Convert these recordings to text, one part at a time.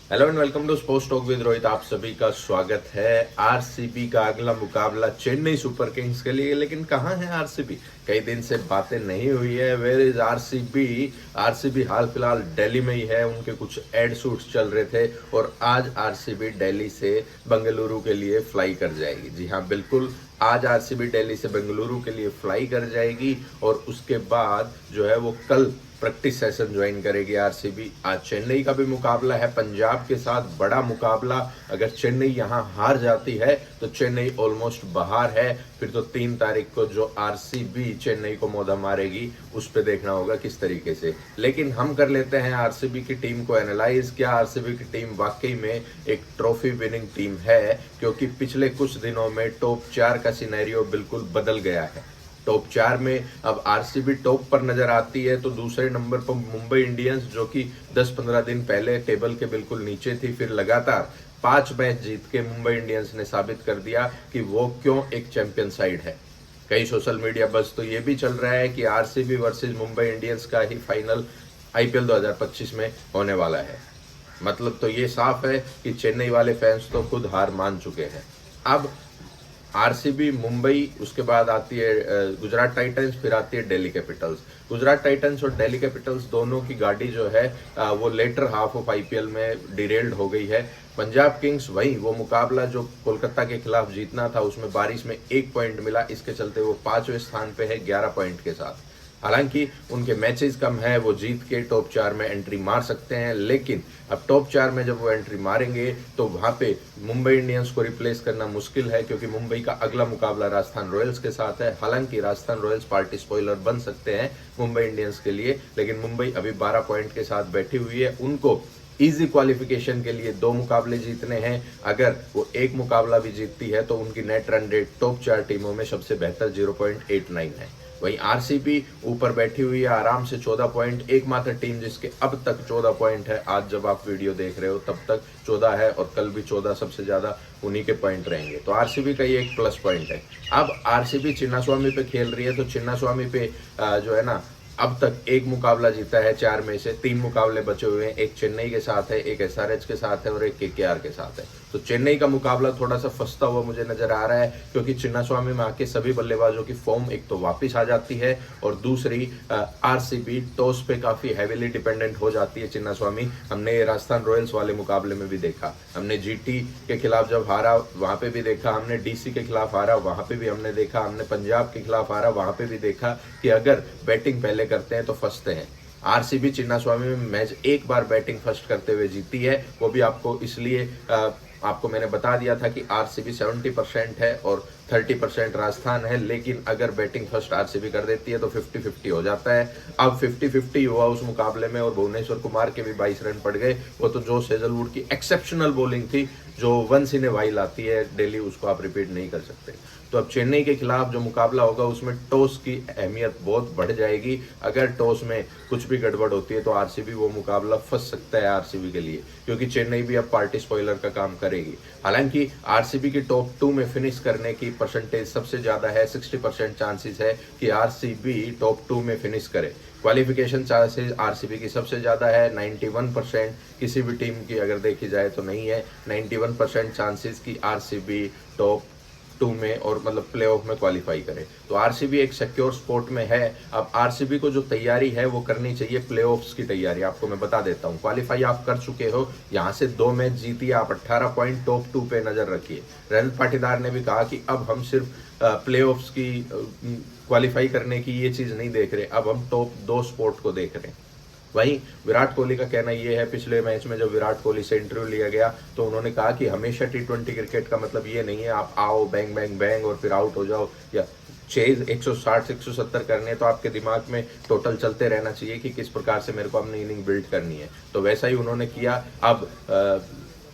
Hello and welcome to sports talk with Rohit. आप सभी का स्वागत है। आरसीबी का अगला मुकाबला चेन्नई सुपर किंग्स के लिए, लेकिन कहाँ है आरसीबी? कई दिन से बातें नहीं हुई है। Where is RCB? आरसीबी हाल फिलहाल दिल्ली में ही है। उनके कुछ एड शूट्स चल रहे थे और आज आरसीबी दिल्ली से बेंगलुरु के लिए फ्लाई कर जाएगी। जी हाँ, बिल्कुल, आज आरसीबी दिल्ली से बेंगलुरु के लिए फ्लाई कर जाएगी और उसके बाद जो है वो कल प्रैक्टिस सेशन ज्वाइन करेगी आरसीबी। आज चेन्नई का भी मुकाबला है पंजाब के साथ, बड़ा मुकाबला। अगर चेन्नई यहां हार जाती है तो चेन्नई ऑलमोस्ट बाहर है। फिर तो 3 तारीख को जो आरसीबी चेन्नई को मौधा मारेगी उस पर देखना होगा किस तरीके से। लेकिन हम कर लेते हैं आरसीबी की टीम को एनालाइज। क्या आरसीबी की टीम वाकई में एक ट्रॉफी विनिंग टीम है? क्योंकि पिछले कुछ दिनों में टॉप 4 का सिनेरियो बिल्कुल बदल गया है। टॉप 4 में अब आरसीबी टॉप पर नजर आती है, तो दूसरे नंबर पर मुंबई इंडियंस, जो कि 10-15 दिन पहले टेबल के बिल्कुल नीचे थी। फिर लगातार 5 मैच जीत के मुंबई इंडियंस ने साबित कर दिया कि वो क्यों एक चैंपियन साइड है। कई सोशल मीडिया बस तो ये भी चल रहा है कि आरसीबी वर्सेस मुंबई इंडियंस का ही फाइनल आईपीएल 2025 में होने वाला है। मतलब तो ये साफ है कि चेन्नई वाले फैंस तो खुद हार मान चुके हैं। अब आरसीबी, मुंबई, उसके बाद आती है गुजरात टाइटंस, फिर आती है दिल्ली कैपिटल्स। गुजरात टाइटंस और दिल्ली कैपिटल्स दोनों की गाड़ी जो है वो लेटर हाफ ऑफ आईपीएल में डिरेल्ड हो गई है। पंजाब किंग्स, वही वो मुकाबला जो कोलकाता के खिलाफ जीतना था, उसमें बारिश में 1 पॉइंट मिला, इसके चलते वो 5वें स्थान पे है 11 पॉइंट के साथ। हालांकि उनके मैचेस कम है, वो जीत के टॉप 4 में एंट्री मार सकते हैं। लेकिन अब टॉप 4 में जब वो एंट्री मारेंगे तो वहां पे मुंबई इंडियंस को रिप्लेस करना मुश्किल है, क्योंकि मुंबई का अगला मुकाबला राजस्थान रॉयल्स के साथ है। हालांकि राजस्थान रॉयल्स पार्टी स्पॉइलर बन सकते हैं मुंबई इंडियंस के लिए, लेकिन मुंबई अभी 12 पॉइंट के साथ बैठी हुई है। उनको इजी क्वालिफिकेशन के लिए 2 मुकाबले जीतने हैं। अगर वो एक मुकाबला भी जीतती है तो उनकी नेट रन रेट टॉप 4 टीमों में सबसे बेहतर 0.89 है। वहीं आरसीबी ऊपर बैठी हुई है आराम से 14 पॉइंट, एकमात्र टीम जिसके अब तक 14 पॉइंट है। आज जब आप वीडियो देख रहे हो तब तक 14 है और कल भी 14, सबसे ज्यादा उन्हीं के पॉइंट रहेंगे। तो आरसीबी का ये एक प्लस पॉइंट है। अब आरसीबी चिन्नास्वामी पे खेल रही है, तो चिन्नास्वामी पे जो है ना, अब तक एक मुकाबला जीता है 4 में से। 3 मुकाबले बचे हुए हैं, एक चेन्नई के साथ है, एक एसआरएच के साथ है और एक केकेआर के साथ है। तो चेन्नई का मुकाबला थोड़ा सा फंसता हुआ मुझे नजर आ रहा है, क्योंकि चिन्नास्वामी में आके सभी बल्लेबाजों की फॉर्म एक तो वापस आ जाती है और दूसरी आरसीबी टॉस पे काफी हैवीली डिपेंडेंट हो जाती है। चिन्नास्वामी हमने राजस्थान रॉयल्स वाले मुकाबले में भी देखा, हमने जीटी के खिलाफ जब हारा वहां पे भी देखा, हमने डीसी के खिलाफ हारा वहां पे भी हमने देखा, हमने पंजाब के खिलाफ हारा वहां पे भी देखा कि अगर बैटिंग पहले करते हैं तो फंसते हैं। आरसीबी चिन्नास्वामी में मैच एक बार बैटिंग फर्स्ट करते हुए जीती है, वो भी आपको इसलिए आपको मैंने बता दिया था कि आरसीबी 70% है और 30% राजस्थान है। लेकिन अगर बैटिंग फर्स्ट आरसीबी कर देती है तो 50-50 हो जाता है। अब 50-50 हुआ उस मुकाबले में और भुवनेश्वर कुमार के भी 22 रन पड़ गए। वो तो जोश हेजलवुड की एक्सेप्शनल बॉलिंग थी, जो वंस इन ए वाइल आती है डेली, उसको आप रिपीट नहीं कर सकते। तो अब चेन्नई के खिलाफ जो मुकाबला होगा उसमें टॉस की अहमियत बहुत बढ़ जाएगी। अगर टॉस में कुछ भी गड़बड़ होती है तो आरसीबी वो मुकाबला फंस सकता है आरसीबी के लिए, क्योंकि चेन्नई भी अब पार्टी स्पॉइलर का काम करेगी। हालांकि आरसीबी की टॉप 2 में फिनिश करने की परसेंटेज सबसे ज्यादा है, 60% चांसेस है कि आरसीबी टॉप 2 में फिनिश करे। क्वालिफिकेशन चांसेस आरसीबी की सबसे ज्यादा है, 91%। किसी भी टीम की अगर देखी जाए तो नहीं है, 91% चांसेस की आरसीबी टॉप 2 में और मतलब प्लेऑफ में क्वालिफाई करे। तो आरसीबी एक सिक्योर स्पोर्ट में है। अब आरसीबी को जो तैयारी है वो करनी चाहिए प्लेऑफ्स की तैयारी। आपको मैं बता देता हूँ, क्वालिफाई आप कर चुके हो, यहाँ से 2 मैच जीतिए, आप 18 पॉइंट टॉप 2 पे नजर रखिए। रजत पाटीदार ने भी कहा कि अब हम सिर्फ प्लेऑफ्स की क्वालिफाई करने की ये चीज नहीं देख रहे, अब हम टॉप 2 स्पोर्ट को देख रहे हैं। वहीं विराट कोहली का कहना यह है, पिछले मैच में जब विराट कोहली से इंटरव्यू लिया गया तो उन्होंने कहा कि हमेशा टी20 क्रिकेट का मतलब ये नहीं है आप आओ बैंग बैंग बैंग और फिर आउट हो जाओ, या चेज 160 170 करने तो आपके दिमाग में टोटल चलते रहना चाहिए कि किस प्रकार से मेरे को अपनी इनिंग बिल्ड करनी है। तो वैसा ही उन्होंने किया। अब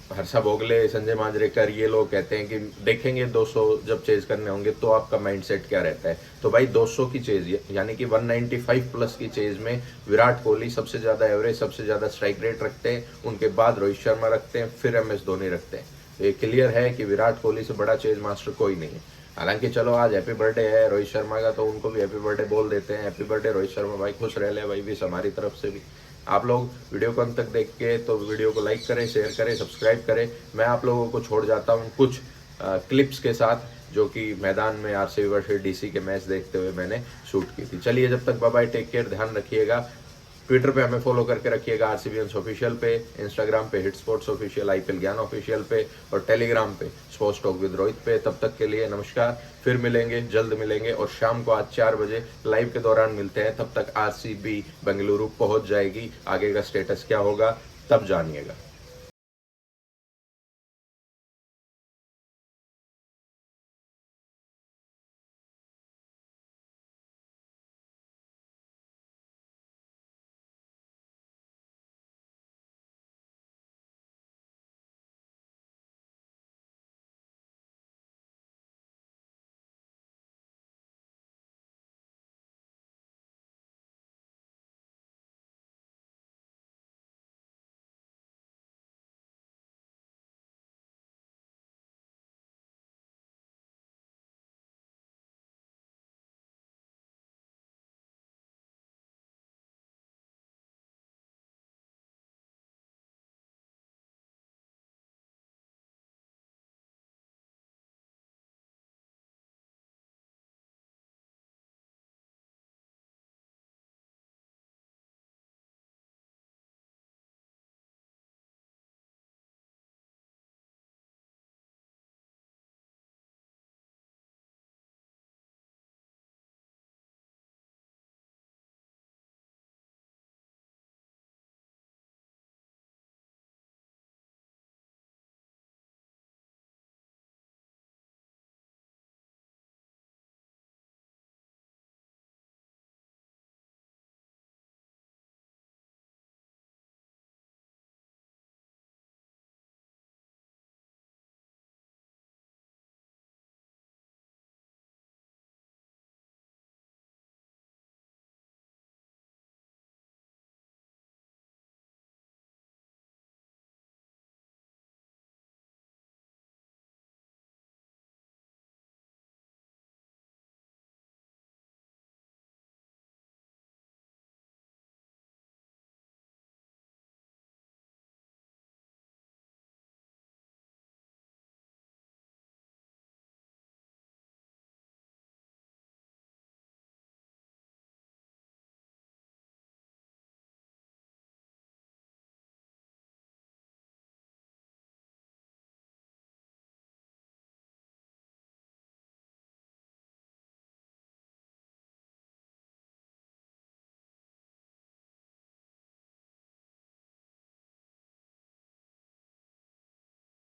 हर्षा भोगले, संजय मांजरेकर, ये लोग कहते हैं कि देखेंगे 200 जब चेज करने होंगे तो आपका माइंडसेट क्या रहता है। तो भाई 200 की चेज यानी कि 195 प्लस की चेज में विराट कोहली सबसे ज्यादा एवरेज, सबसे ज्यादा स्ट्राइक रेट रखते हैं, उनके बाद रोहित शर्मा रखते हैं, फिर MS धोनी रखते हैं। ये क्लियर है कि विराट कोहली से बड़ा चेज मास्टर कोई नहीं है। हालांकि चलो आज हैप्पी बर्थडे है रोहित शर्मा का, तो उनको भी हैप्पी बर्थडे बोल देते हैं। हैप्पी बर्थडे रोहित शर्मा भाई, खुश रह ले भाई, विश हमारी तरफ से भी। आप लोग वीडियो को अंत तक देख के तो वीडियो को लाइक करें, शेयर करें, सब्सक्राइब करें। मैं आप लोगों को छोड़ जाता हूँ कुछ क्लिप्स के साथ जो कि मैदान में आरसीबी वर्सेस डीसी के मैच देखते हुए मैंने शूट की थी। चलिए जब तक बाय बाय, टेक केयर, ध्यान रखिएगा। ट्विटर पे हमें फॉलो करके रखिएगा आरसीबीएंस ऑफिशियल पे, इंस्टाग्राम पे हिट स्पोर्ट्स ऑफिशियल, आईपीएल ज्ञान ऑफिशियल पे और टेलीग्राम पे स्पोर्ट्स टॉक विद रोहित पे। तब तक के लिए नमस्कार, फिर मिलेंगे, जल्द मिलेंगे और शाम को आज 4 बजे लाइव के दौरान मिलते हैं। तब तक आरसीबी बेंगलुरु पहुंच जाएगी, आगे का स्टेटस क्या होगा तब जानिएगा।